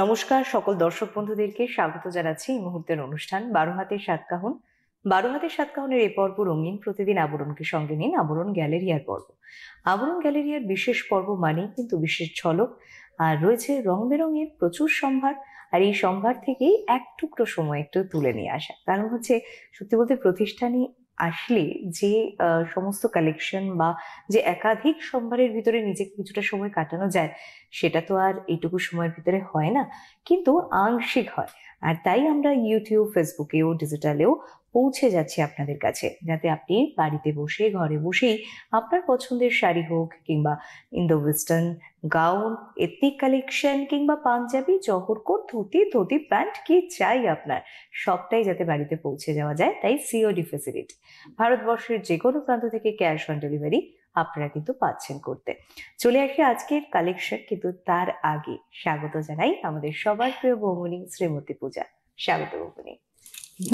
নমস্কার সকল দর্শক বন্ধুদেরকে স্বাগত জানাচ্ছি এই মুহূর্তের অনুষ্ঠান 12 হাতের সাতকাহন। 12 হাতের সাতকাহনের এই পর্ব রঙিন। প্রতিদিন আবরণকে সঙ্গে নিন আবরণ গ্যালেরিয়ার পর্ব। আবরণ গ্যালেরিয়ার বিশেষ পর্ব মানেই কিন্তু বিশেষ ঝলক, আর রয়েছে রং বেরঙের প্রচুর সম্ভার। আর এই সম্ভার থেকেই এক টুকরো সময় একটু তুলে নিয়ে আসা, কারণ হচ্ছে সত্যি বলতে প্রতিষ্ঠানে আসলে যে সমস্ত কালেকশন বা যে একাধিক সম্ভারের ভিতরে নিজেকে কিছুটা সময় কাটানো যায়, সেটা তো আর এইটুকু সময়ের ভিতরে হয় না, কিন্তু আংশিক হয়। আর তাই আমরা ইউটিউব, ফেসবুকেও, ডিজিটালেও পৌঁছে যাচ্ছি আপনাদের কাছে, যাতে আপনি বাড়িতে বসে, ঘরে বসেই আপনার পছন্দের শাড়ি হোক কিংবা Indo western gown, ethnic collection কিংবা পাঞ্জাবি, জহরকোট, ধুতি প্যান্ট, কি চাই আপনার, সবটাই যাতে বাড়িতে পৌঁছে যাওয়া যায়। তাই সিওডি ফেসিলিটি, ভারতবর্ষের যে কোনো প্রান্ত থেকে ক্যাশ অন ডেলিভারি আপনারা কিন্তু পাচ্ছেন করতে। চলে আসি আজকের কালেকশন, কিন্তু তার আগে স্বাগত জানাই আমাদের সবার প্রিয় বৌমনি শ্রীমতী পূজা। স্বাগত বৌমনি।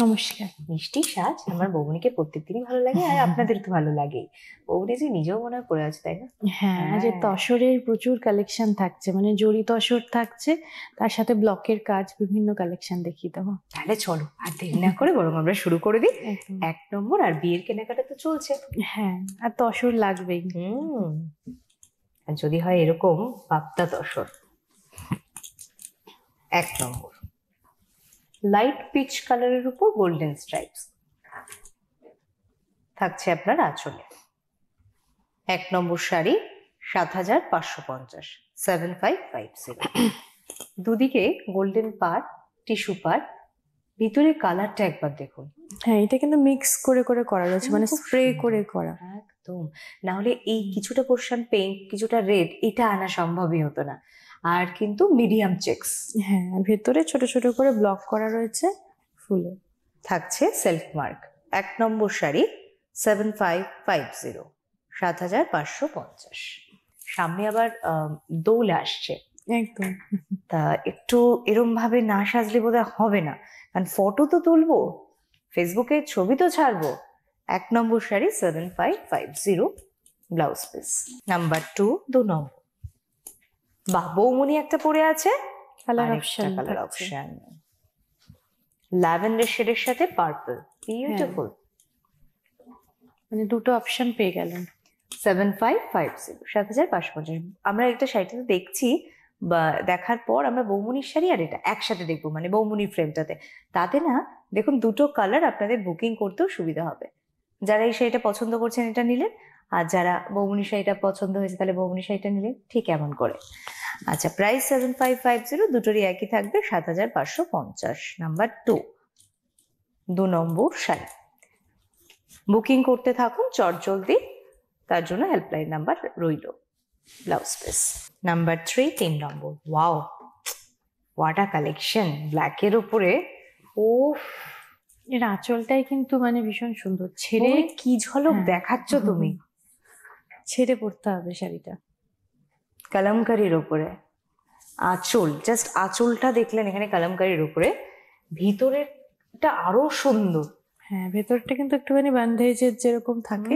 নমস্কার। মিষ্টি সাজ আমার বৌমনিকে প্রত্যেকদিনই ভালো লাগে, আর আপনাদের তো ভালো লাগেই। বৌমনি যে নিজেও মনে হয় পড়ে আছে, তাই না? হ্যাঁ, আজ তসরের প্রচুর কালেকশন থাকছে, মানে জরি তসর থাকছে, তার সাথে ব্লকের কাজ, বিভিন্ন কালেকশন দেখিয়ে দেবো। তাহলে চলো আর দেরি না করে বরং আমরা শুরু করে দিই। 1 নম্বর, আর বিয়ের কেনাকাটা তো চলছে। হ্যাঁ, আর তসর লাগবেই। আর যদি হয় এরকম পাপ্তা তসর। 1 নম্বর, লাইট পিচ কালারের উপর গোল্ডেন স্ট্রাইপস থাকছে আপনার আঁচলে। 1 নম্বর শাড়ি 7,550, 7550। দুদিকে গোল্ডেন পার, টিস্যু পার, ভিতরে কালারটা একবার দেখুন। হ্যাঁ, এটা কিন্তু মিক্স করে করে করা রয়েছে, মানে স্প্রে করে করা। একদম, না হলে এই কিছুটা পোর্শন পিঙ্ক, কিছুটা রেড, এটা আনা সম্ভবই হতো না। আর কিন্তু মিডিয়াম চেকস। হ্যাঁ, ভেতরে ছোট ছোট করে ব্লক করা রয়েছে ফুলে। থাকছে সেলফ মার্ক। 1 নম্বর শাড়ি 7550, 7,550। সামনে আবার দোল আসছে, একদম। তা একটু এরম ভাবে না সাজলে বোধহয় হবে না, কারণ ফটো তো তুলবো, ফেসবুকে ছবি তো ছাড়বো। 1 নম্বর শাড়ি 7550, ব্লাউজ পিস। নাম্বার 2, 2 নম্বর। বাহ, বৌমনি একটা পরে আছে, কালার অপশন ল্যাভেন্ডার শেডের সাথে পার্পল, বিউটিফুল। মানে দুটো অপশন পেয়ে গেলেন। 7550, 7,550। আমরা একটা শাড়িটাতে দেখছি, বা দেখার পর আমরা বৌমনির শাড়ি আর এটা একসাথে দেখবো, মানে বৌমনির ফ্রেমটাতে। তাতে না দেখুন দুটো কালার আপনাদের বুকিং করতেও সুবিধা হবে। যারা এই শাড়িটা পছন্দ করছেন এটা নিলেন, আর যারা বৌমনির শাড়িটা পছন্দ হয়েছে তাহলে বৌমনির শাড়িটা নিলেন, ঠিক এমন করে। আচ্ছা, প্রাইস 7550, দুটোরই একই থাকবে 7,550। নাম্বার 2, 2 নম্বর শাড়ি। বুকিং করতে থাকুন চটজলদি, তার জন্য হেল্পলাইন নাম্বার রইল। Blouse piece. Number 3, 3 number. Wow, what a collection! ব্ল্যাকের উপরে, ওফ, এর আঁচলটাই কিন্তু মানে ভীষণ সুন্দর। ছেড়ে কি ঝলক দেখাচ্ছ তুমি! ছেড়ে পড়তে হবে শাড়িটা। কালামকারির উপরে আঁচল, জাস্ট আঁচলটা দেখলেন এখানে কালামকারির উপরে, ভিতরেরটা আরো সুন্দর। হ্যাঁ, ভেতরটা কিন্তু একটুখানি ব্যান্ডেজের যেরকম থাকে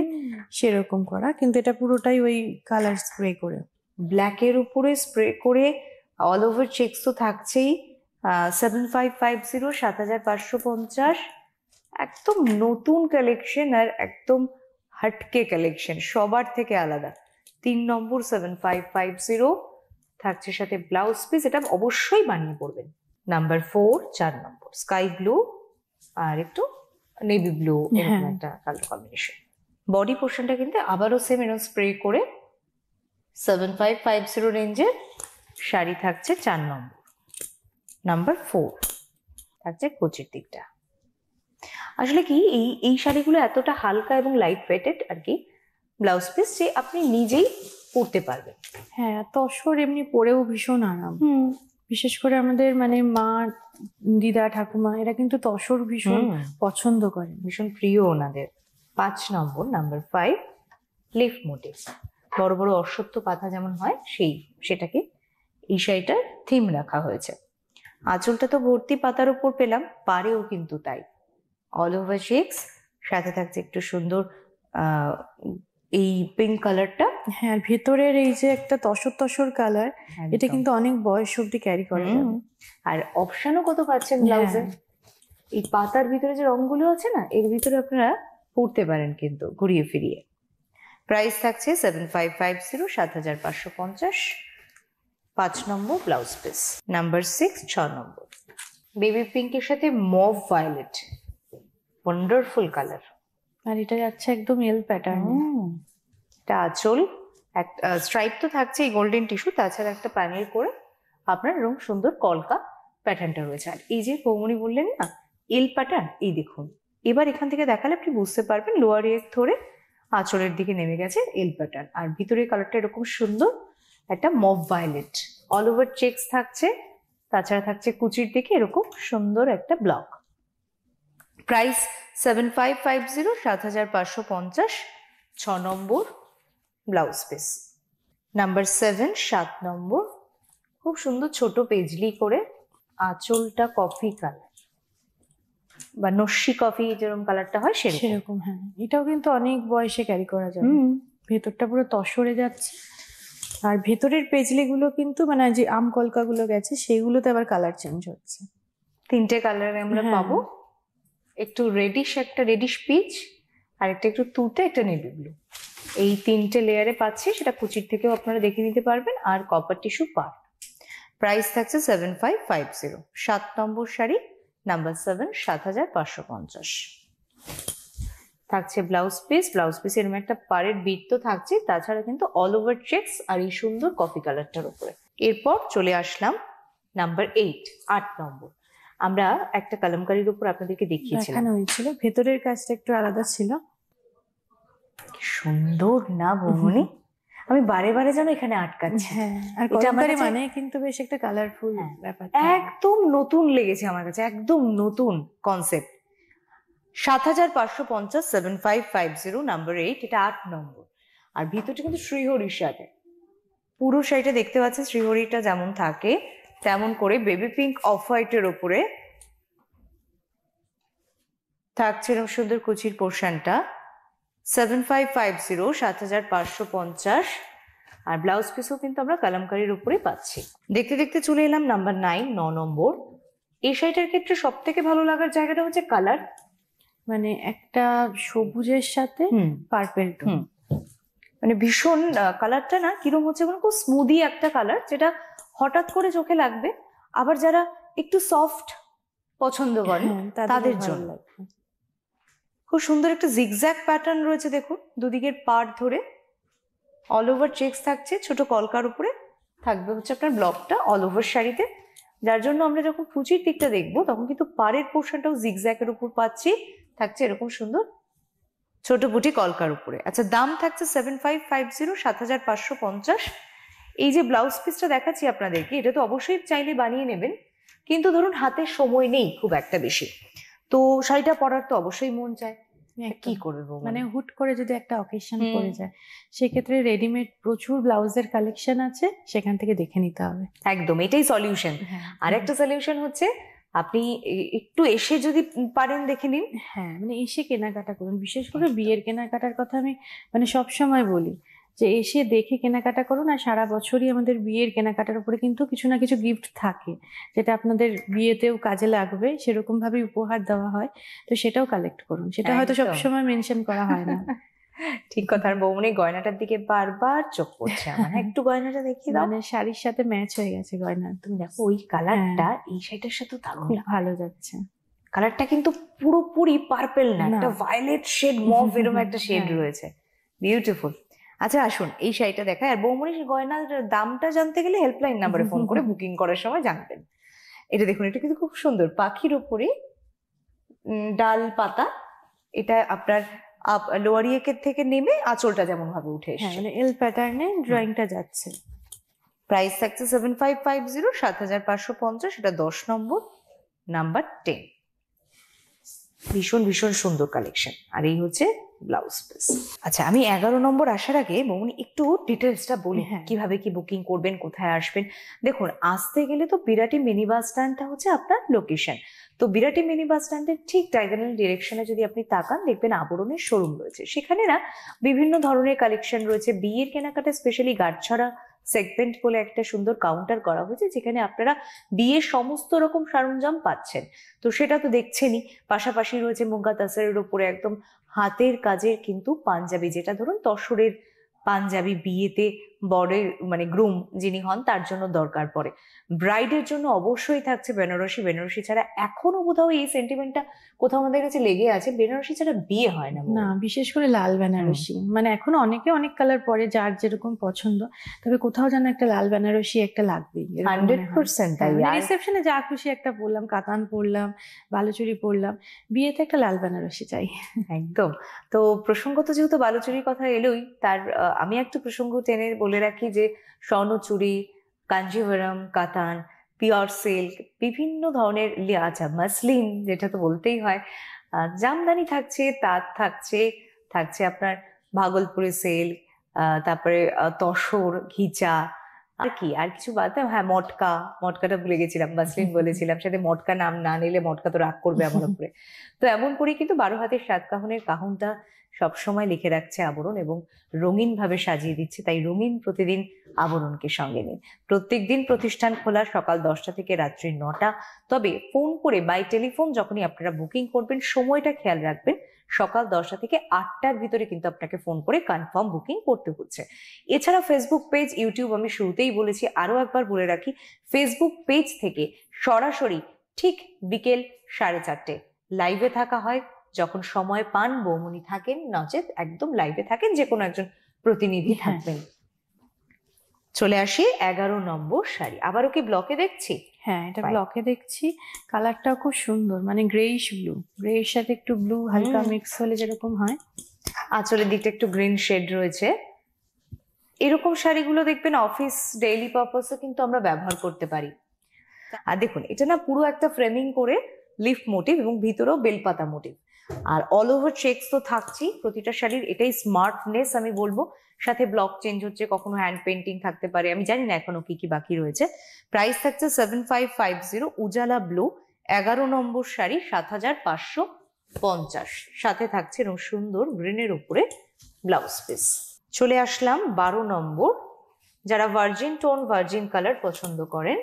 সেরকম করা, কিন্তু এটা পুরোটাই ওই কালার স্প্রে করে, ব্ল্যাকের উপরে স্প্রে করে। অল ওভার চেকস তো থাকছেই। 7550, 7,550। একদম নতুন কালেকশন, আর একদম হাটকে কালেকশন, সবার থেকে আলাদা। 3 নম্বর 7550 থাকছে সাথে ব্লাউজ পিস, এটা অবশ্যই বানিয়ে পড়বেন। নাম্বার 4, 4 নম্বর, স্কাই ব্লু আর একটু নেভি ব্লু, এরকম একটা কালার কম্বিনেশন। বডি পোর্শনটা কিন্তু আবারও সেম এরকম স্প্রে করে। 7550 রেঞ্জের শাড়ি থাকছে 4 নম্বর। নাম্বার 4 থাকছে কোচির দিকটা। আসলে কি এই শাড়িগুলো এতটা হালকা এবং লাইট ওয়েটেড আর কি, ব্লাউজ পিস, যে আপনি নিজেই পরতে পারবেন। হ্যাঁ, তসর এমনি পরেও ভীষণ আরাম। বিশেষ করে আমাদের মানে মা, দিদা, ঠাকুমা, এরা কিন্তু তসর ভীষণ পছন্দ করে, ভীষণ প্রিয় ওনাদের। 5 নম্বর, নাম্বার 5, লিফ মোটিভ। বড় বড় অশ্বত্থ পাতা যেমন হয় সেটাকে এই শাড়িটার থিম রাখা হয়েছে। আঁচলটা তো ভর্তি পাতার উপর পেলাম, পারেও কিন্তু তাই। অল ওভার চেকস, সাথে থাকছে একটু সুন্দর এই পিঙ্ক কালারটা, হ্যাঁ, আর ভেতরের এই যে একটা তসর তসর কালার, এটা কিন্তু অনেক বয়স অব্দি ক্যারি করা যাবে। আর অপশনও কত পাচ্ছেন ব্লাউজে। এই পাতার ভিতরে যে রংগুলো আছে না, এর ভিতরে আপনারা পরতে পারেন কিন্তু ঘুরিয়ে ফিরিয়ে। প্রাইস থাকছে 7550, 7550, 5 নম্বর ব্লাউজ পিস। নাম্বার 6, 6 নম্বর বেবি পিঙ্কের সাথে মভ ভায়োলেট, ওয়ান্ডারফুল কালার। আর এটা যাচ্ছে একদম এল প্যাটার্ন। এটা আঁচল, একটা স্ট্রাইপ তো থাকছে এই গোল্ডেন টিস্যু, তাছাড়া একটা প্যানেল করে আপনার এরকম সুন্দর কলকা প্যাটার্নটা রয়েছে। আর এই যে বৌমনি বললেন না এল প্যাটার্ন, এই দেখুন এবার এখান থেকে দেখালে আপনি বুঝতে পারবেন লোয়ার এর ধরে আঁচলের দিকে নেমে গেছে এল প্যাটার্ন। আর ভিতরে কালারটা এরকম সুন্দর একটা mauve violet, all over checks থাকছে, তাছাড়া থাকছে কুচির দিকে এরকম সুন্দর একটা ব্লক। প্রাইস 7550, 7550, 6 নম্বর ব্লাউজ পিস। নাম্বার 7, 7 নম্বর খুব সুন্দর ছোট পেজলি করে, আঁচলটা কফি কালার বা নস্যি কফি যেরকম কালারটা হয় সেরকম। হ্যাঁ, এটাও কিন্তু অনেক বয়সে ক্যারি করা যাবে। ভেতরটা পুরো তসরে যাচ্ছে, আর ভেতরের পেজলি গুলো কিন্তু মানে যে আম কলকা গুলো গেছে সেগুলোতে আবার কালার চেঞ্জ হচ্ছে। 3টে কালারে আমরা পাবো, একটু রেডিশ, একটা রেডিশ পিচ, আর একটা একটু তুতে, একটা নেভি ব্লু। এই 3টে লেয়ারে পাচ্ছি, সেটা কুচির থেকেও আপনারা দেখে নিতে পারবেন। আর কপার টিস্যু পার্ট। প্রাইস থাকছে 7550, 7 নম্বর শাড়ি, নাম্বার 7, 7550। থাকছে ব্লাউজ পিস। ব্লাউজ পিস এরকম একটা পাড়ের বিট তো থাকছে, তাছাড়া কিন্তু অল ওভার চেকস আর এই সুন্দর কফি কালারটার উপরে। এরপর চলে আসলাম নাম্বার 8, 8 নম্বর। আমরা একটা কালামকারীর উপর আপনাদেরকে দেখিয়েছিলাম, হয়েছিল ভেতরের কাজটা একটু আলাদা ছিল। সুন্দর না বৌমনি, আমি বারে বারে যেন এখানে আটকাচ্ছি। হ্যাঁ, আর কালামকারী মানে কিন্তু বেশ একটা কালারফুল ব্যাপার, একদম নতুন লেগেছে আমার কাছে, একদম নতুন কনসেপ্ট। 7550, 7550, নাম্বার 8, এটা 8 নম্বর। আর ভিতরটা কিন্তু শ্রীহরির সাথে পুরো শাড়িটা দেখতে পাচ্ছেন, শ্রীহরিটা যেমন থাকে তেমন করে বেবি পিঙ্ক অফ হোয়াইটের ওপরে থাকছে এরকম সুন্দর কুচির পোর্শনটা। 7550, 7550, আর ব্লাউজ পিসও কিন্তু আমরা কালামকারীর উপরে পাচ্ছি। দেখতে দেখতে চলে এলাম নাম্বার 9, 9 নম্বর। এই শাড়িটার ক্ষেত্রে সব থেকে ভালো লাগার জায়গাটা হচ্ছে কালার, মানে একটা সবুজের সাথে পার্পেল টোন, মানে ভীষণ কালারটা না কিরম হচ্ছে, খুব স্মুদি একটা কালার, যেটা হঠাৎ করে চোখে লাগবে। আবার যারা একটু সফট পছন্দ করে তাদের জন্য খুব সুন্দর একটা জিগজ্যাগ প্যাটার্ন রয়েছে। দেখুন দুদিকের পাড় ধরে অল ওভার চেকস থাকছে, ছোট কলকার উপরে থাকবে হচ্ছে আপনার ব্লকটা অল ওভার শাড়িতে, যার জন্য আমরা যখন কুচির দিকটা দেখবো তখন কিন্তু পাড়ের পোর্শনটাও জিগজ্যাগের উপর পাচ্ছি, থাকছে এরকম সুন্দর ছোট বুটি কলকার উপরে। আচ্ছা, দাম থাকছে 7550, 7550। এই যে ব্লাউজ পিসটা দেখাচ্ছি আপনাদেরকে, এটা তো অবশ্যই চাইলে বানিয়ে নেবেন, কিন্তু ধরুন হাতে সময় নেই খুব একটা বেশি, তো শাড়িটা পরার তো অবশ্যই মন চায়, কি করবো, মানে হুট করে যদি একটা অকেশন পড়ে যায়, সেক্ষেত্রে রেডিমেড প্রচুর ব্লাউজের কালেকশন আছে, সেখান থেকে দেখে নিতে হবে। একদম, এটাই সলিউশন। আর একটা সলিউশন হচ্ছে আপনি একটু এসে যদি পারেন দেখে নিন। হ্যাঁ, মানে এসে কেনাকাটা করুন, বিশেষ করে বিয়ের কেনাকাটার কথা আমি মানে সবসময় বলি যে এসে দেখে কেনাকাটা করুন। আর সারা বছরই আমাদের বিয়ের কেনাকাটার উপরে কিন্তু কিছু না কিছু গিফট থাকে, যেটা আপনাদের বিয়েতেও কাজে লাগবে, সেরকম ভাবে উপহার দেওয়া হয়, তো সেটাও কালেক্ট করুন। সেটা হয়তো সবসময় মেনশন করা হয় না। ঠিক কথা। আর বৌমনি গয়নাটার দিকে বারবার চোখ পড়ছে আমার, একটু গয়নাটা দেখিয়ে দাও। মানে শাড়ির সাথে ম্যাচ হয়ে গেছে গয়না, তুমি দেখো ওই কালারটা এই শাড়িটার সাথে দারুণ ভালো যাচ্ছে। কালারটা কিন্তু পুরোপুরি পার্পেল না, একটা ভায়োলেট শেড, মভ এরকম একটা শেড রয়েছে, বিউটিফুল। আচ্ছা আসুন এই শাড়িটা দেখায়। আর বৌমনি গয়নার দামটা জানতে গেলে হেল্পলাইন নাম্বারে ফোন করে বুকিং করার সময় জানবেন। এটা দেখুন, এটা কিন্তু খুব সুন্দর, পাখির উপরে ডাল পাতা, এটা আপনার লোয়ার ইয়েকের থেকে নেমে আঁচলটা যেমন ভাবে উঠে এসেছে, মানে এল প্যাটার্নে ড্রয়িংটা যাচ্ছে। প্রাইস থাকছে 7550, 7550, এটা 10 নম্বর, নাম্বার 10। ভীষণ ভীষণ সুন্দর কালেকশন। আর এই হচ্ছে ব্লাউজ পিস। আচ্ছা, আমি 11 নম্বর আসার আগে বৌমনি একটু ডিটেলসটা বলি, কিভাবে কি বুকিং করবেন, কোথায় আসবেন। দেখুন, আসতে গেলে তো বিরাটি মিনি বাস স্ট্যান্ডটা হচ্ছে আপনার লোকেশন, তো বিরাটি মিনি বাস স্ট্যান্ডের ঠিক ডায়াগোনাল ডিরেকশনে যদি আপনি তাকান, দেখবেন আবরণের শোরুম রয়েছে। সেখানে না বিভিন্ন ধরনের কালেকশন রয়েছে। বিয়ের কেনাকাটা স্পেশালি গাঁটছড়া সেগমেন্ট বলে একটা সুন্দর কাউন্টার করা হয়েছে, যেখানে আপনারা বিয়ের সমস্ত রকম সরঞ্জাম পাচ্ছেন। তো সেটা তো দেখছেনই। পাশাপাশি রয়েছে মুগা তাসারের উপরে একদম হাতের কাজের কিন্তু পাঞ্জাবি, যেটা ধরুন তসরের পাঞ্জাবি বিয়েতে বরের মানে গ্রুম যিনি হন তার জন্য দরকার পড়ে। ব্রাইডের জন্য অবশ্যই থাকছে বেনারসি। বেনারসি ছাড়া এখনো কোথাও এই সেন্টিমেন্টটা কোথাও আমাদের কাছে লেগে আছে, বেনারসি ছাড়া বিয়ে হয় না। না, বিশেষ করে লাল বেনারসি, মানে এখন অনেকে অনেক কালার পরে, যার যেরকম পছন্দ, তবে কোথাও যেন একটা লাল বেনারসি একটা লাগবেই। 100% তাই। রিসেপশনে যা খুশি একটা পরলাম, কাতান পরলাম, বালুচুরি পরলাম, বিয়েতে একটা লাল বেনারসি চাই। একদম। তো প্রসঙ্গত যেহেতু বালুচুরির কথা এলোই, তার আমি একটু প্রসঙ্গ টেনে বলে রাখি যে স্বর্ণচুরি, কাঞ্জিভারাম, কাতান, পিওর সিল্ক, বিভিন্ন ধরনের আচ্ছা মাসলিন, যেটা তো বলতেই হয়, জামদানি থাকছে, তাঁত থাকছে, থাকছে আপনার ভাগলপুরি সিল্ক, তারপরে তসর, ঘিচা, আর কি আর কিছু বাদ দাও? হ্যাঁ, মটকা, মটকাটা ভুলে গেছিলাম, মাসলিন বলেছিলাম, সাথে মটকা নাম না নিলে মটকা তো রাগ করবে আমার উপরে। তো এমন করে কিন্তু 12 হাতের 7 কাহনের কাহনটা সবসময় লিখে রাখছে আবরণ এবং রঙিন ভাবে সাজিয়ে দিচ্ছে। তাই রঙিন প্রতিদিন আবরণকে সঙ্গে নিন। প্রত্যেকদিন প্রতিষ্ঠান খোলা সকাল 10টা থেকে রাত্রি 9টা। তবে ফোন করে বাই টেলিফোন যখনই আপনারা বুকিং করবেন, সময়টা খেয়াল রাখবেন, সকাল 10টা থেকে 8টার ভিতরে কিন্তু আপনাকে ফোন করে কনফার্ম বুকিং করতে হচ্ছে। এছাড়া ফেসবুক পেজ, ইউটিউব আমি শুরুতেই বলেছি, আরো একবার বলে রাখি, ফেসবুক পেজ থেকে সরাসরি ঠিক বিকেল 4:30 লাইভে থাকা হয়। যখন সময় পান বৌমনি থাকেন, নচেত একদম লাইভে থাকেন, যে কোনো একজন প্রতিনিধি থাকবেন। চলে আসি 11 নম্বর শাড়ি। আবারও কি ব্লকে দেখছি? হ্যাঁ, এটা ব্লকে দেখছি। কালারটাও খুব সুন্দর, মানে গ্রেইশ ব্লু, গ্রের সাথে একটু ব্লু হালকা মিক্স হলে যেরকম হয়। আঁচলের দিকটা একটু গ্রিন শেড রয়েছে। এরকম শাড়িগুলো দেখবেন অফিস ডেইলি পারপাসে কিন্তু আমরা ব্যবহার করতে পারি। আর দেখুন, এটা না পুরো একটা ফ্রেমিং করে লিফ মোটিভ এবং ভিতরেও বেলপাতা মোটিভ, আর অল ওভার চেকস তো থাকছেই প্রতিটা শাড়ির। এটাই স্মার্টনেস আমি বলবো। সাথে ব্লক চেঞ্জ হচ্ছে, কখনো হ্যান্ড পেন্টিং থাকতে পারে, আমি জানি না এখনো কি কি বাকি রয়েছে। প্রাইস থাকছে 7550, উজালা ব্লু, 11 নম্বর শাড়ি, 7550। সাথে থাকছে এরকম সুন্দর গ্রিনের উপরে ব্লাউজ পিস। চলে আসলাম 12 নম্বর। যারা ভার্জিন টোন, ভার্জিন কালার পছন্দ করেন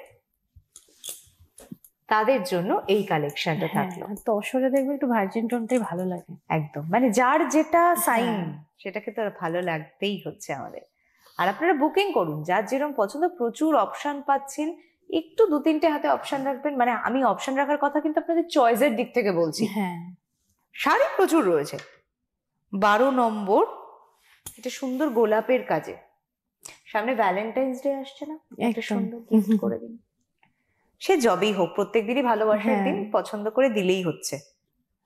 তাদের জন্য এই কালেকশনটা থাকলো। তসরে দেখবে একটু ভার্জিন টোনটাই ভালো লাগে। একদম, মানে যার যেটা সাইন সেটাকে তো ভালো লাগতেই হচ্ছে আমাদের। আর আপনারা বুকিং করুন, যার যেরকম পছন্দ। প্রচুর অপশন পাচ্ছেন, একটু 2-3টে হাতে অপশন রাখবেন। মানে আমি অপশন রাখার কথা কিন্তু আপনাদের চয়েসের দিক থেকে বলছি। হ্যাঁ, শাড়ি প্রচুর রয়েছে। 12 নম্বর, এটা সুন্দর গোলাপের কাজে। সামনে ভ্যালেন্টাইন্স ডে আসছে না, একটা সুন্দর গিফট করে দিন। সে যবেই হোক, প্রত্যেকদিনই ভালোবাসার দিন, পছন্দ করে দিলেই হচ্ছে।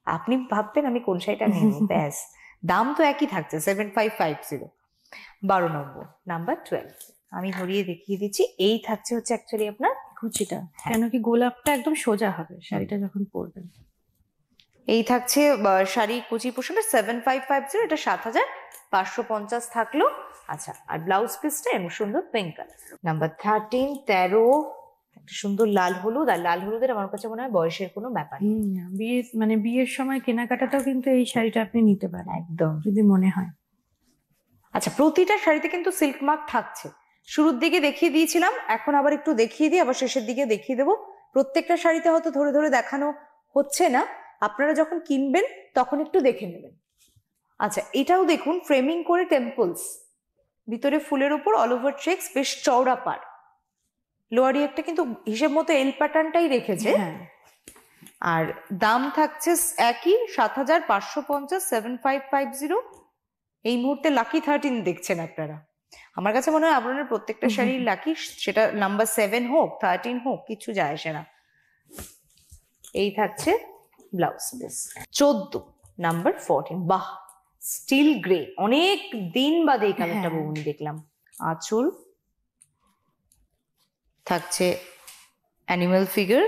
আপনি ভাববেন আমি কোন শাড়িটা নেব, ব্যাস। দাম তো একই থাকছে, 7550। 12 নম্বর, নাম্বার 12 আমি ধরিয়ে দেখিয়ে দিচ্ছি। এই থাকছে হচ্ছে অ্যাকচুয়ালি আপনার কুচিটা, কেন কি গোলাপটা একদম সোজা হবে শাড়িটা যখন পরবেন। এই থাকছে শাড়ি কুচি পোশাকের 7550, এটা 7550 থাকলো। আচ্ছা, আর ব্লাউজ পিসটা এমন সুন্দর পিঙ্ক কালার। নাম্বার 13, 13 একটা সুন্দর লাল হলুদ। আর লাল হলুদের আমার কাছে মনে হয় বয়সের কোনো ব্যাপার নেই। বিয়ে মানে বিয়ের সময় কেনাকাটাটাও কিন্তু এই শাড়িটা আপনি নিতে পারেন একদম, যদি মনে হয়। আচ্ছা, প্রতিটা শাড়িতে কিন্তু সিল্ক মার্ক থাকছে। শুরুর দিকে দেখিয়ে দিয়েছিলাম, এখন আবার একটু দেখিয়ে দিই, আবার শেষের দিকে দেখিয়ে দেবো। প্রত্যেকটা শাড়িতে হয়তো ধরে ধরে দেখানো হচ্ছে না, আপনারা যখন কিনবেন তখন একটু দেখে নেবেন। আচ্ছা, এটাও দেখুন, ফ্রেমিং করে টেম্পলস, ভিতরে ফুলের উপর অল ওভার চেকস, বেশ চওড়া পাড়। লোয়ারি একটা কিন্তু হিসেব মতো এল প্যাটার্নটাই রেখেছে। আর দাম থাকছে একই, 7550, 7550। এই মুহূর্তে লাকি 13 দেখছেন আপনারা। আমার কাছে মনে হয় আপনার প্রত্যেকটা শাড়ি লাকি, সেটা নাম্বার 7 হোক 13 হোক, কিছু যায় আসে না। এই থাকছে ব্লাউজ পিস। 14, নাম্বার 14। বাহ, স্টিল গ্রে, অনেক দিন বাদে এই কালারটা বউনি দেখলাম। আঁচল থাকছে অ্যানিমাল ফিগার,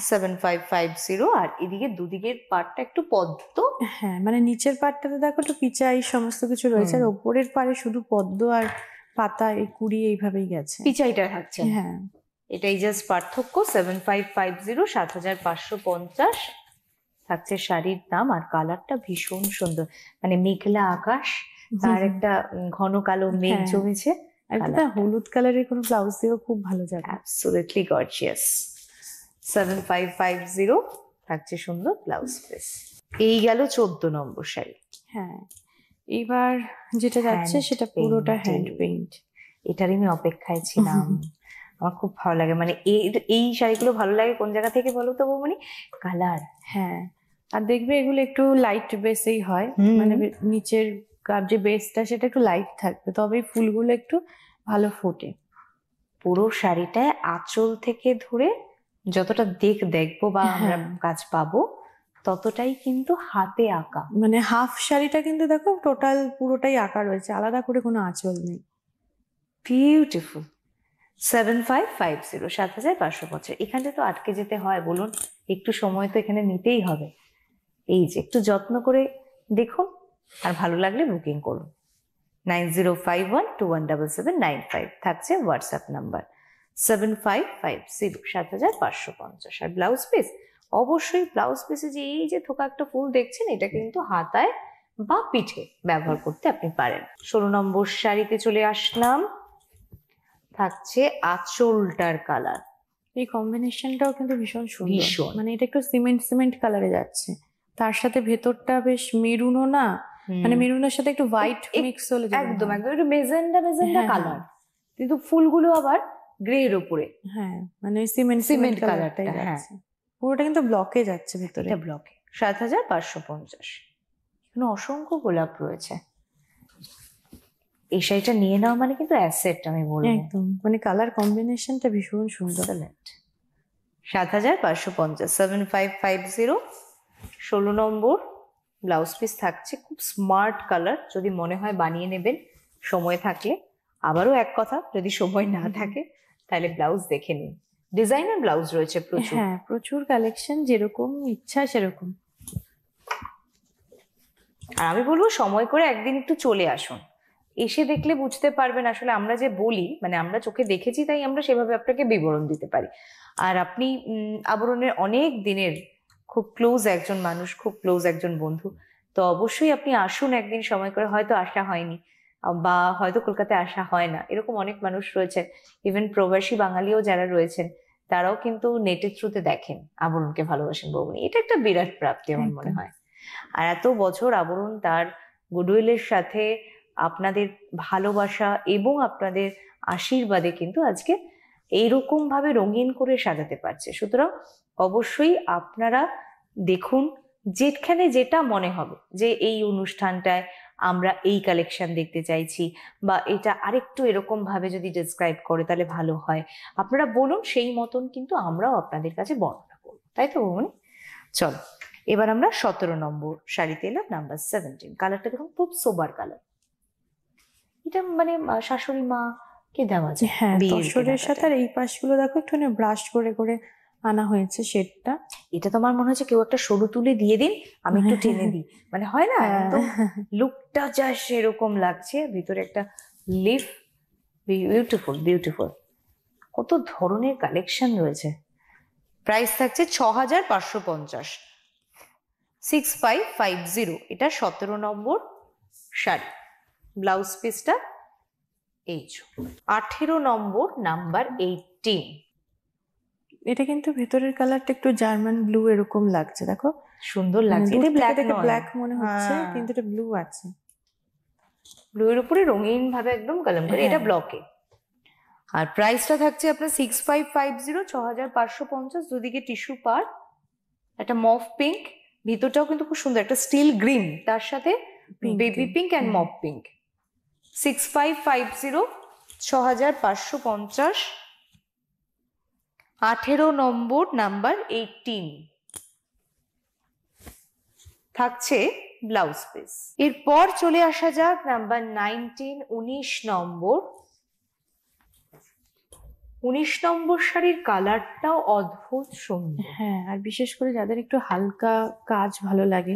7550। আর এদিকে দুদিকের পাটটা একটু পদ্ম। হ্যাঁ, মানে নিচের পাটটাতে দেখো তো পিচাই সমস্ত কিছু রয়েছে, আর ওপরের পারে শুধু পদ্ম আর পাতা, এই কুড়ি এইভাবেই গেছে। পিচাইটা থাকছে। হ্যাঁ, এটাই জাস্ট পার্থক্য। 7550, 7550 থাকছে শাড়ির দাম। আর কালারটা ভীষণ সুন্দর, মানে মেঘলা আকাশ, তার একটা ঘন কালো মেঘ হ্যাঁ। জমেছে। একটা হলুদ কালারের কোনো ব্লাউজ দিয়েও খুব ভালো যাবে। Absolutely gorgeous. 7550 থাকছে সুন্দর ব্লাউজ পিস। এই গেল 14 নম্বর শাড়ি। হ্যাঁ, এবার যেটা যাচ্ছে Hand সেটা পুরোটা হ্যান্ড painted। পেইন্ট। এটারই আমি অপেক্ষায় ছিলাম। আমার খুব ভালো লাগে, মানে এই শাড়িগুলো ভালো লাগে কোন জায়গা থেকে বলো তো বৌমনি? কালার। হ্যাঁ, আর দেখবে এগুলো একটু লাইট বেসেই হয়, হুম। মানে নিচের যে বেসটা সেটা একটু লাইট থাকবে, তবেই ফুলগুলো একটু ভালো ফোটে। পুরো শাড়িটায় আঁচল থেকে ধরে যতটা দেখবো বা আমরা কাজ পাবো ততটাই কিন্তু হাতে আঁকা। মানে হাফ শাড়িটা কিন্তু দেখো টোটাল পুরোটাই আঁকা রয়েছে, আলাদা করে কোনো আঁচল নেই। বিউটিফুল। 7550, 7550। এখানে তো আটকে যেতে হয় বলুন, একটু সময় তো এখানে নিতেই হবে। এই যে একটু যত্ন করে দেখুন, আর ভালো লাগলে বুকিং করুন। 9051217795 থাকছে হোয়াটসঅ্যাপ নাম্বার। 7550, 7550। আর ব্লাউজ পিস, অবশ্যই ব্লাউজ পিসে যে এই যে থোকা একটা ফুল দেখছেন, এটা কিন্তু হাতায় বা পিঠে ব্যবহার করতে আপনি পারেন। 16 নম্বর শাড়িতে চলে আসলাম। থাকছে আঁচলটার কালার। এই কম্বিনেশনটাও কিন্তু ভীষণ সুন্দর, ভীষণ। মানে এটা একটু সিমেন্ট কালারে যাচ্ছে, তার সাথে ভেতরটা বেশ মেরুনও না, মানে মেরুনের সাথে একটু হোয়াইট মিক্স হলে একদম একদম একটু মেজেন্ডা হ্যাঁ, কালার, কিন্তু ফুলগুলো আবার গ্রে এর উপরে। হ্যাঁ, মানে সিমেন্ট কালারটাই যাচ্ছে। পুরোটা কিন্তু ব্লকে যাচ্ছে ভিতরে। এটা ব্লকে। 7550। এখানে অসংখ্য গোলাপ রয়েছে। এই শাড়িটা নিয়ে নেওয়া মানে কিন্তু অ্যাসেট, আমি বলবো। একদম, মানে কালার কম্বিনেশনটা ভীষণ সুন্দর। 7550, 7550। 16 নম্বর ব্লাউজ পিস থাকছে, খুব স্মার্ট কালার। যদি মনে হয় বানিয়ে নেবেন সময় থাকলে। আবারও এক কথা, যদি সময় না থাকে তাহলে ব্লাউজ দেখে নিন। ডিজাইনার ব্লাউজ রয়েছে প্রচুর। হ্যাঁ, প্রচুর কালেকশন, যেরকম ইচ্ছা সেরকম। আর আমি বলবো সময় করে একদিন একটু চলে আসুন, এসে দেখলে বুঝতে পারবেন আসলে আমরা যে বলি, মানে আমরা চোখে দেখেছি তাই আমরা সেভাবে আপনাকে বিবরণ দিতে পারি। আর আপনি আবরণের অনেক দিনের খুব ক্লোজ একজন মানুষ, খুব ক্লোজ একজন বন্ধু, তো অবশ্যই আপনি আসুন একদিন সময় করে। হয়তো আসা হয়নি বা হয়তো কলকাতায় আসা হয় না, এরকম অনেক মানুষ রয়েছেন। ইভেন প্রবাসী বাঙালিও যারা রয়েছেন, তারাও কিন্তু নেটের থ্রুতে দেখেন আবরণকে, ভালোবাসেন বৌমনি। এটা একটা বিরাট প্রাপ্তি আমার মনে হয়। আর এত বছর আবরণ তার গুডউইলের সাথে আপনাদের ভালোবাসা এবং আপনাদের আশীর্বাদে কিন্তু আজকে এইরকম ভাবে রঙিন করে সাজাতে পারছে। সুতরাং অবশ্যই আপনারা দেখুন, যেখানে যেটা মনে হবে যে এই অনুষ্ঠানটায় আমরা এই কালেকশন দেখতে চাইছি, বা এটা আরেকটু এরকম ভাবে যদি ডেসক্রাইব করে তাহলে ভালো হয়, আপনারা বলুন, সেই মতন কিন্তু আমরাও আপনাদের কাছে বর্ণনা করবো। তাই তো বৌমনি? চলো এবার আমরা 17 নম্বর শাড়িতে এলাম, নাম্বার 17। কালারটা দেখুন, খুব সোবার কালার। এটা মানে শাশুড়ি মা কে দেওয়া যায়। হ্যাঁ, তসরের সাথে আর এই পাশগুলো দেখো একটুখানি ব্রাশ করে করে আনা হয়েছে শেডটা। এটা তো আমার মনে হচ্ছে কেউ একটা সরু তুলে দিয়ে দিন, আমি একটু টেনে দিই, মানে হয় না একদম লুকটা যা সেরকম লাগছে। ভিতরে একটা লিফ, বিউটিফুল বিউটিফুল। কত ধরনের কালেকশন রয়েছে। প্রাইস থাকছে 6550, 6550। এটা 17 নম্বর শাড়ি। ব্লাউজ পিসটা এই 18 নম্বর, নাম্বার 18। এটা কিন্তু ভেতরের কালারটা একটু জার্মান ব্লু এরকম লাগছে, দেখো সুন্দর লাগছে। এটা ব্ল্যাক নয়, ব্ল্যাক মনে হচ্ছে, কিন্তু এটা ব্লু আছে। ব্লু এর উপরে রঙিন ভাবে একদম কলম করে। এটা ব্লকে। আর প্রাইসটা থাকছে আপনার 6550, 6550। দুদিকে টিস্যু পার, একটা মফ পিঙ্ক, ভিতরটাও কিন্তু খুব সুন্দর, একটা স্টিল গ্রিন, তার সাথে baby pink and mauve pink. 6550, 6550। 18 number, number 18 থাকছে ব্লাউজ পিস। এরপর চলে আসা যাক নাম্বার 19, 19 নম্বর। 19 নম্বর শাড়ির কালারটাও অদ্ভুত সুন্দর। হ্যাঁ, আর বিশেষ করে যাদের একটু হালকা কাজ ভালো লাগে,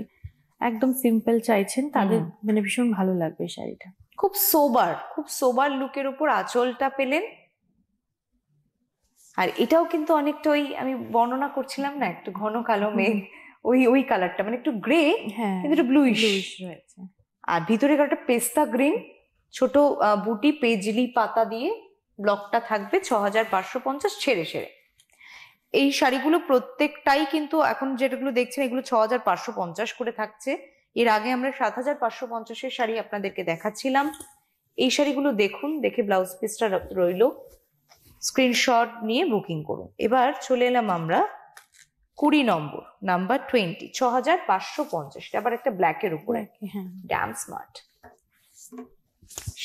একদম সিম্পল চাইছেন, তাদের মানে ভীষণ ভালো লাগবে শাড়িটা। খুব সোবার লুকের উপর আঁচলটা পেলেন। আর এটাও কিন্তু অনেকটা ওই আমি বর্ণনা করছিলাম না, একটু ঘন কালো মেঘ, ওই ওই কালারটা মানে একটু গ্রে হ্যাঁ কিন্তু একটু ব্লুইশ। রয়েছে। আর ভিতরে একটা পেস্তা গ্রিন, ছোট বুটি পেজলি পাতা দিয়ে ব্লকটা থাকবে 6550 ছেড়ে ছেড়ে। এই শাড়িগুলো প্রত্যেকটাই কিন্তু এখন যেটাগুলো দেখছেন এগুলো 6550 করে থাকছে। এর আগে আমরা 7550-এর শাড়ি আপনাদেরকে দেখাচ্ছিলাম। এই শাড়িগুলো দেখুন, দেখে ব্লাউজ পিসটা রইলো, স্ক্রিনশট নিয়ে বুকিং করুন। এবার চলে এলাম আমরা 20 নম্বর, নাম্বার 20, 6550। এটা আবার একটা ব্ল্যাকের উপরে, হ্যাঁ ড্যাম স্মার্ট।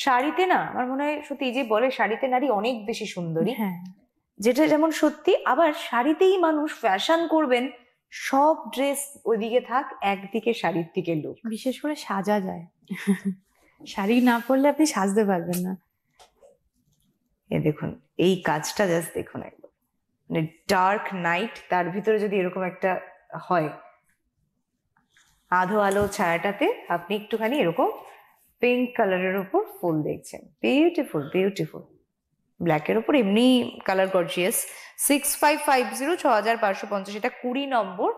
শাড়িতে না আমার মনে হয় সত্যি, এই যে বলে শাড়িতে নারী অনেক বেশি সুন্দরী, হ্যাঁ যেটা যেমন সত্যি, আবার শাড়িতেই মানুষ ফ্যাশন করবেন, সব ড্রেস ওইদিকে থাক, একদিকে শাড়ির দিকে লোক। বিশেষ করে সাজা যায়, শাড়ি না পরলে আপনি সাজতে পারবেন না। এ দেখুন এই কাজটা জাস্ট দেখুন একবার, মানে ডার্ক নাইট, তার ভিতরে যদি এরকম একটা হয়, আধো আলো ছায়াটাতে আপনি একটুখানি এরকম পিঙ্ক কালারের উপর ফুল দেখছেন, বিউটিফুল বিউটিফুল। ব্ল্যাকের উপর এমনি কালার গর্জিয়াস। 6550, 6550, এটা 20 নম্বর,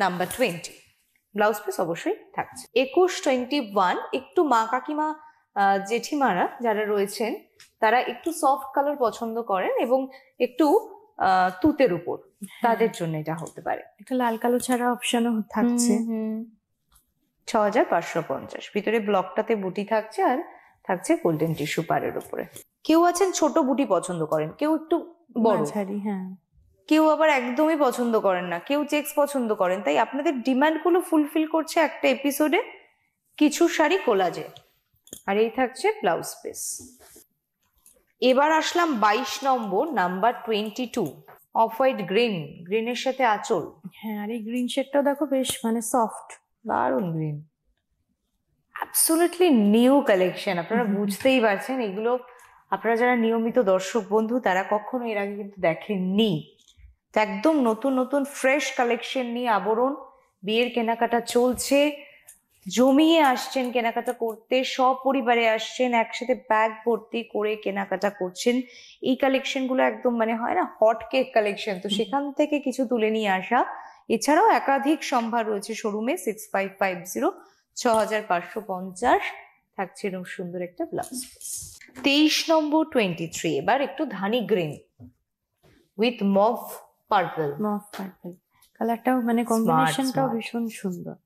নাম্বার 20। ব্লাউজ পিস অবশ্যই থাকছে। 21-21, একটু মা কাকিমা জেঠিমারা যারা রয়েছেন তারা একটু সফট কালার পছন্দ করেন এবং একটু তুতের উপর, তাদের জন্য এটা হতে পারে। একটা লাল কালো ছাড়া অপশনও থাকছে। 6550, ভিতরে ব্লকটাতে বুটি থাকছে আর থাকছে গোল্ডেন টিস্যু পাড়ের উপরে। কেউ আছেন ছোট বুটি পছন্দ করেন, কেউ একটু বড়, মাঝারি, হ্যাঁ কেউ আবার একদমই পছন্দ করেন না, কেউ চেক্স পছন্দ করেন। তাই আপনাদের ডিমান্ড গুলো ফুলফিল করছে একটা এপিসোডে কিছু শাড়ি কোলাজে। আর এই থাকছে ব্লাউজ পিস। এবার আসলাম 22 নম্বর, নাম্বার 22, অফ হোয়াইট গ্রিন, গ্রিনের সাথে আঁচল। হ্যাঁ আর এই গ্রিন শেডটাও দেখো বেশ মানে সফট, দারুণ গ্রিন, অ্যাবসলিউটলি নিউ কালেকশন। আপনারা বুঝতেই পারছেন এগুলো আপনারা যারা নিয়মিত দর্শক বন্ধু তারা কখনো এর আগে কিন্তু দেখেননি। তো একদম নতুন নতুন ফ্রেশ কালেকশন নিয়ে আবরণ বিয়ের কেনাকাটা চলছে, জমিয়ে আসছেন কেনাকাটা করতে, সপরিবারে আসছেন, একসাথে ব্যাগ ভর্তি করে কেনাকাটা করছেন। এই কালেকশন গুলো একদম মানে হয় না হট কেক কালেকশন, তো সেখান থেকে কিছু তুলে নিয়ে আসা। এছাড়াও একাধিক সম্ভার রয়েছে শোরুমে। 6550, 6550 থাকছে এরকম সুন্দর একটা ব্লাউজ। 23 নম্বর 23, এবার একটু ধানি green with mauve purple. Mauve purple কালারটাও মানে কম্বিনেশনটাও ভীষণ সুন্দর।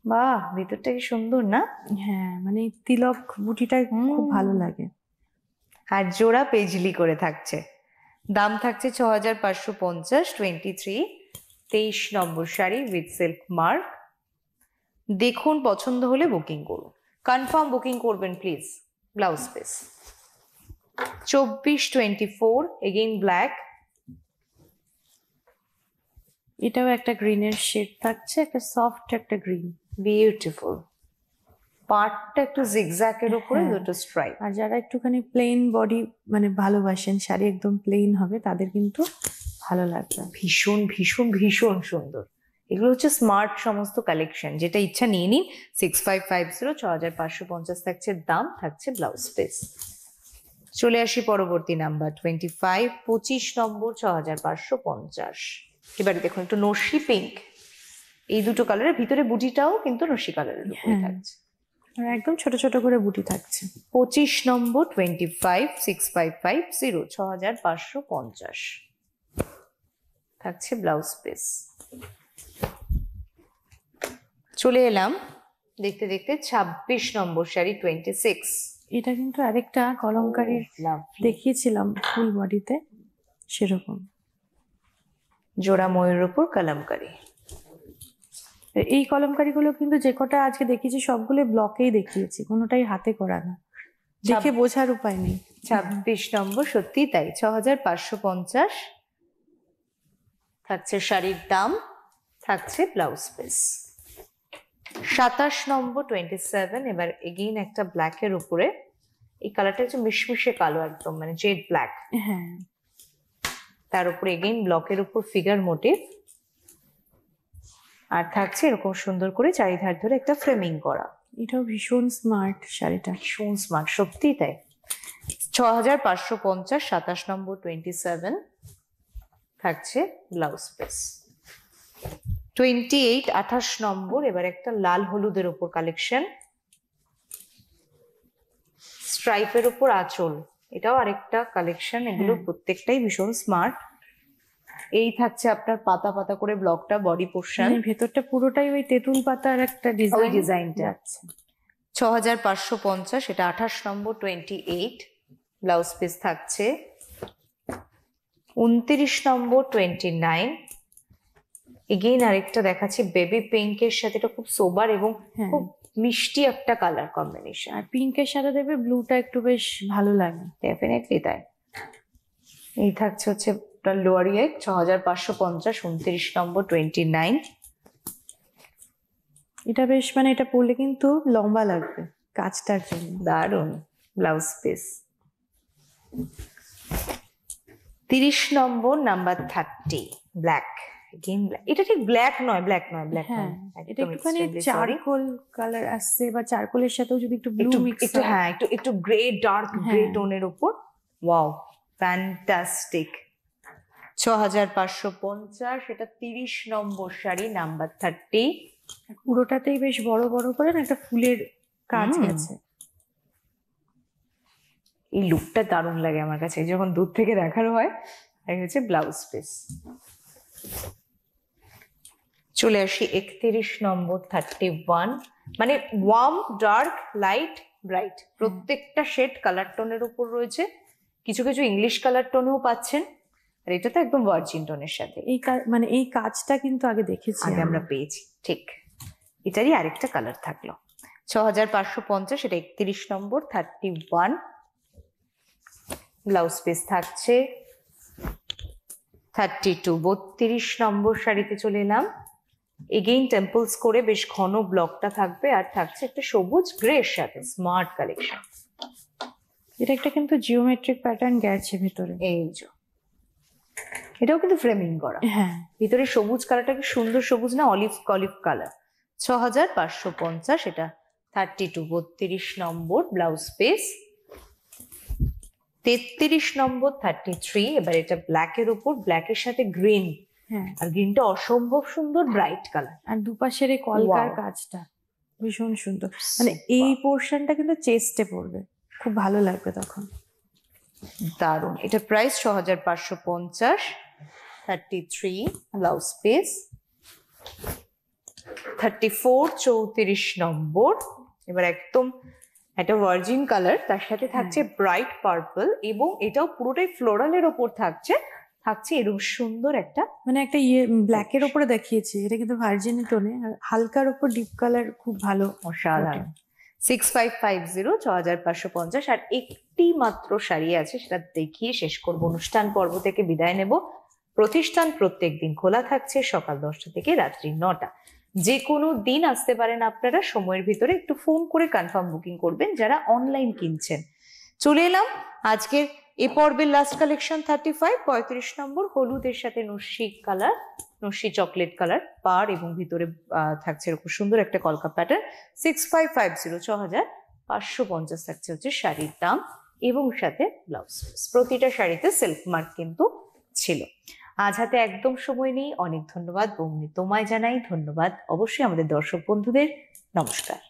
বাহ, ভিতরটা কি সুন্দর না? হ্যাঁ মানে তিলক বুটিটা খুব ভালো লাগে। আর জোড়া পেজলি করে থাকছে, দাম থাকছে 6550, 23, 23 নম্বর শাড়ি উইথ সিল্ক মার্ক। দেখুন পছন্দ হলে বুকিং করুন, কনফার্ম বুকিং করবেন please. Blouse piece 24-24, again black. এটাও একটা গ্রিনের শেড থাকছে, একটা সফট একটা গ্রিন, বিউটিফুল। পার্টটা একটু জিগজ্যাগের উপরে দুটো স্ট্রাইপ। আর যারা একটুখানি প্লেন বডি মানে ভালোবাসেন, শাড়ি একদম প্লেন হবে তাদের কিন্তু ভালো লাগবে। ভীষণ ভীষণ ভীষণ সুন্দর। এগুলো হচ্ছে স্মার্ট সমস্ত কালেকশন, যেটা ইচ্ছা নিয়ে নিন। 6550, 6550 থাকছে দাম, থাকছে ব্লাউজ পিস। চলে আসি পরবর্তী নাম্বার 25, 25 নম্বর, 6550। এবারে দেখুন একটু নস্যি পিঙ্ক, এই দুটো কালারের ভিতরে বুটিটাও কিন্তু নস্যি কালারের উপরে থাকছে, আর একদম ছোট ছোট করে বুটি থাকছে। 25 নম্বর 25, 6550, 6550 থাকছে ব্লাউজ পিস। চলে এলাম দেখতে দেখতে 26 নম্বর শাড়ি 26। এটা কিন্তু আরেকটা কলমকারীর দেখিয়েছিলাম ফুল বডিতে, সেরকম জোড়া ময়ূর উপর কলমকারী। এই কলমকারীগুলো কিন্তু যে কটা আজকে দেখিয়েছি সবগুলো ব্লকেই দেখিয়েছি, কোনোটাই হাতে করা না, দেখে বোঝার উপায় নেই। 26 নম্বর, সত্যি তাই, 6550 থাকছে শাড়ির দাম, থাকছে ব্লাউজ পিস। 27 নম্বর 27, এবার এগেইন একটা ব্ল্যাকের উপরে, এই কালারটা হচ্ছে মিশমিশে কালো একদম মানে জেড ব্ল্যাক। হ্যাঁ তার উপরে এগেইন ব্লকের উপর ফিগার মোটিভ, আর থাকছে এরকম সুন্দর করে চারিধার ধরে একটা ফ্রেমিং করা। এটাও ভীষণ স্মার্ট শাড়িটা, ভীষণ স্মার্ট, সত্যি তাই। 6550, 27 নম্বর 27 থাকছে ব্লাউজ পিস। 28, 28 নম্বর এবার একটা লাল হলুদের উপর কালেকশন, স্ট্রাইপের উপর আঁচল, এটাও আরেকটা কালেকশন। এগুলো প্রত্যেকটাই ভীষণ স্মার্ট। এই থাকছে আপনার পাতা পাতা করে ব্লকটা, বডি পোর্শন, ভেতরটা পুরোটাই ওই তেঁতুল পাতার একটা ওই ডিজাইনটা। 6550, এটা 28 নম্বর 28 ব্লাউজ পিস থাকছে। 29 নম্বর 29 এগেইন আরেকটা দেখাচ্ছি বেবি পিঙ্কের সাথে, এটা খুব সোবার এবং খুব মিষ্টি একটা কালার কম্বিনেশন। আর পিঙ্কের সাথে দেবে ব্লুটা একটু বেশ ভালো লাগে। ডেফিনেটলি তাই। এই থাকছে হচ্ছে লোয়ার ইয়েক 6550, 29 নম্বর 29। এটা বেশ মানে এটা পরলে কিন্তু লম্বা লাগবে কাজটার জন্য। দারুন ব্লাউজ পিস। 30 নম্বর নাম্বার 30 ব্ল্যাক। এটা ঠিক ব্ল্যাক নয়, ব্ল্যাক নয়, ব্ল্যাক নয়, এটা একটুখানি চারকোল কালার আসছে, বা চারকোলের সাথেও যদি একটু ব্লু মিক্স, একটু হ্যাঁ একটু গ্রে, ডার্ক গ্রে টোনের উপর। Wow, fantastic. 6550, এটা 30 নম্বর শাড়ি নাম্বার 30। পুরোটাতেই বেশ বড় বড় করে না একটা ফুলের কাজ আছে। এই লুকটা দারুণ লাগে আমার কাছে যখন দূর থেকে দেখার হয়। এই হচ্ছে ব্লাউজ পিস। চলে আসি 31 নম্বর 31, মানে ওয়ার্ম, ডার্ক, লাইট, ব্রাইট, প্রত্যেকটা শেড কালার টোনের উপর রয়েছে। কিছু কিছু ইংলিশ কালার টোনেও পাচ্ছেন, আর এটা তো একদম ভার্জিন টোনের সাথে। মানে এই কাজটা কিন্তু আগে দেখেছি, আগে আমরা পেয়েছি, ঠিক। এটারই আরেকটা কালার থাকলো। 6550, এটা 31 নম্বর 31 ব্লাউজ পিস থাকছে। 32, 32 নম্বর শাড়িতে চলে এলাম। এগেইন টেম্পলস করে বেশ ঘন ব্লকটা থাকবে, আর থাকছে একটা সবুজ গ্রে এর সাথে স্মার্ট কালেকশন। এটা একটা কিন্তু জিওমেট্রিক প্যাটার্ন গেছে ভেতরে, এই যে এটাও কিন্তু ফ্রেমিং করা। ভিতরে সবুজ কালারটা কি সুন্দর সবুজ না, অলিভ অলিভ কালার। 6550, এটা 32, 32 নম্বর ব্লাউজ পিস। 33 নম্বর 33, এবার এটা ব্ল্যাকের উপর, ব্ল্যাকের সাথে গ্রিন, আর গ্রিনটা অসম্ভব সুন্দর ব্রাইট কালার, আর দুপাশের এই কলকার কাজটা ভীষণ সুন্দর। মানে এই পোর্শনটা কিন্তু চেস্টে পড়বে, খুব ভালো লাগবে তখন। দারুন। এটা প্রাইস 6550, 33 ব্লাউজ পিস। 34, 34 নম্বর, এবার একদম একটা ভার্জিন কালার, তার সাথে থাকছে ব্রাইট পার্পল, এবং এটাও পুরোটাই ফ্লোরালের ওপর থাকছে এরকম সুন্দর একটা, মানে একটা ব্ল্যাকের ওপরে দেখিয়েছি, এটা কিন্তু ভার্জিন টোনে, আর হালকার ওপর ডিপ কালার, খুব ভালো, অসাধারণ। 6550, 6550। আর একটি মাত্র শাড়ি আছে, সেটা দেখিয়ে শেষ করব, অনুষ্ঠান পর্ব থেকে বিদায় নেব। প্রতিষ্ঠান প্রত্যেকদিন খোলা থাকছে সকাল 10টা থেকে রাত্রি 9টা। যে কোনো দিন আসতে পারেন আপনারা, সময়ের ভিতরে একটু ফোন করে কনফার্ম বুকিং করবেন যারা অনলাইন কিনছেন। চলে এলাম আজকের এ পর্বের লাস্ট কালেকশন 35, 35 নম্বর হলুদের সাথে নস্যি কালার, নস্যি চকলেট কালার পার, এবং ভিতরে থাকছে এরকম সুন্দর একটা কলকা প্যাটার্ন। 6550, 6550 থাকছে হচ্ছে শাড়ির দাম, এবং সাথে ব্লাউজ। প্রতিটা শাড়িতে সিল্ক মার্ক কিন্তু ছিল। আজ হাতে একদম সময় নেই। অনেক ধন্যবাদ বৌনি, তোমায় জানাই ধন্যবাদ। অবশ্যই আমাদের দর্শক বন্ধুদের নমস্কার।